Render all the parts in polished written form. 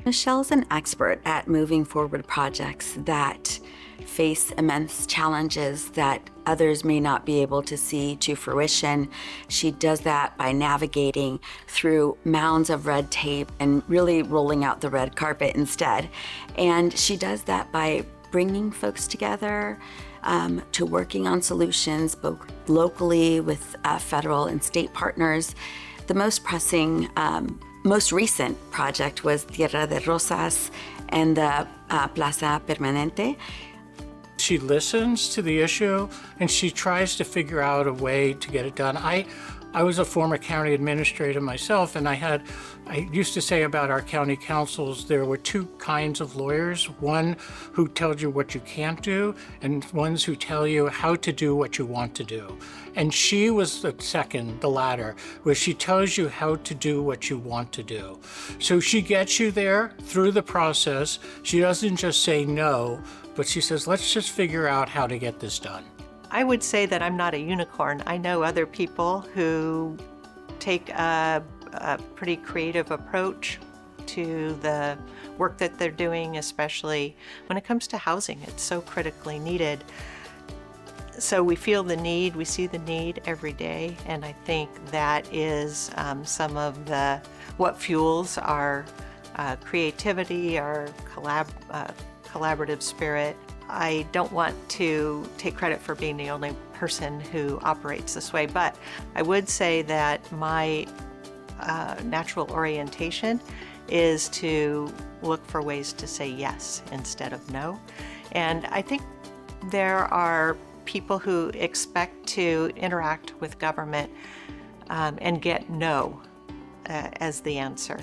Michelle's an expert at moving forward projects that face immense challenges that others may not be able to see to fruition. She does that by navigating through mounds of red tape and really rolling out the red carpet instead. And she does that by bringing folks together, to working on solutions both locally with federal and state partners. The most pressing, most recent project was Tierra de Rosas and the Plaza Permanente. She listens to the issue and she tries to figure out a way to get it done. I was a former county administrator myself, and I used to say about our county councils, there were two kinds of lawyers. One who tells you what you can't do, and ones who tell you how to do what you want to do. And she was the second, the latter, where she tells you how to do what you want to do. So she gets you there through the process. She doesn't just say no, but she says, let's just figure out how to get this done. I would say that I'm not a unicorn. I know other people who take a pretty creative approach to the work that they're doing, especially when it comes to housing. It's so critically needed. So we feel the need, we see the need every day, and I think that is some of what fuels our creativity, our collaborative spirit. I don't want to take credit for being the only person who operates this way, but I would say that my natural orientation is to look for ways to say yes instead of no. And I think there are people who expect to interact with government and get no as the answer.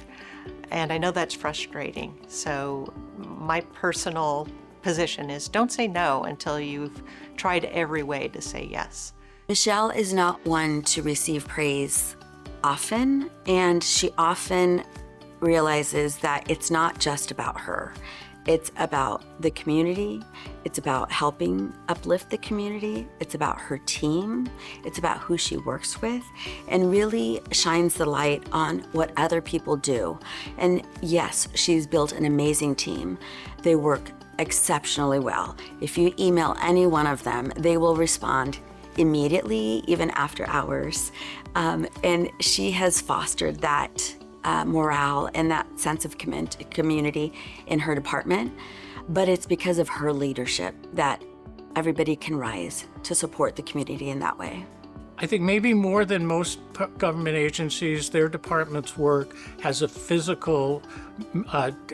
And I know that's frustrating. So my personal position is don't say no until you've tried every way to say yes. Michelle is not one to receive praise often, and she often realizes that it's not just about her. It's about the community. It's about helping uplift the community. It's about her team. It's about who she works with, and really shines the light on what other people do. And yes, she's built an amazing team. They work exceptionally well. If you email any one of them, they will respond immediately, even after hours. And she has fostered that morale and that sense of community in her department. But it's because of her leadership that everybody can rise to support the community in that way. I think maybe more than most government agencies, their department's work has a physical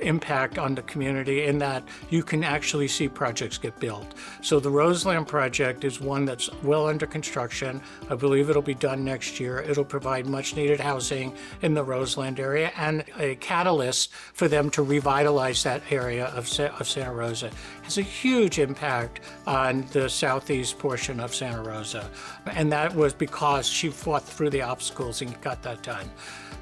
impact on the community in that you can actually see projects get built. So the Roseland project is one that's well under construction. I believe it'll be done next year. It'll provide much needed housing in the Roseland area and a catalyst for them to revitalize that area of Santa Rosa. It has a huge impact on the southeast portion of Santa Rosa. And that was because she fought through the obstacles and got that done.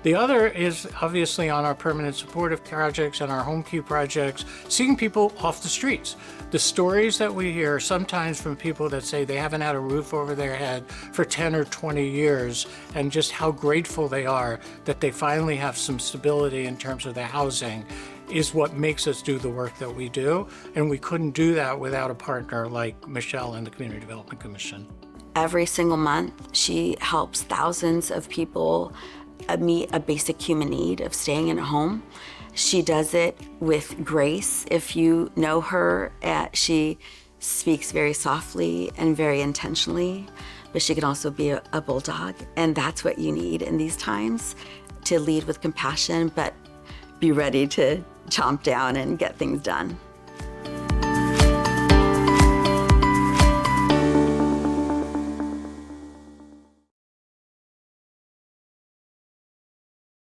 The other is obviously on our permanent supportive projects and our home key projects, seeing people off the streets. The stories that we hear sometimes from people that say they haven't had a roof over their head for 10 or 20 years, and just how grateful they are that they finally have some stability in terms of their housing, is what makes us do the work that we do. And we couldn't do that without a partner like Michelle and the Community Development Commission. Every single month, she helps thousands of people meet a basic human need of staying in a home. She does it with grace. If you know her, she speaks very softly and very intentionally, but she can also be a bulldog. And that's what you need in these times, to lead with compassion, but be ready to chomp down and get things done.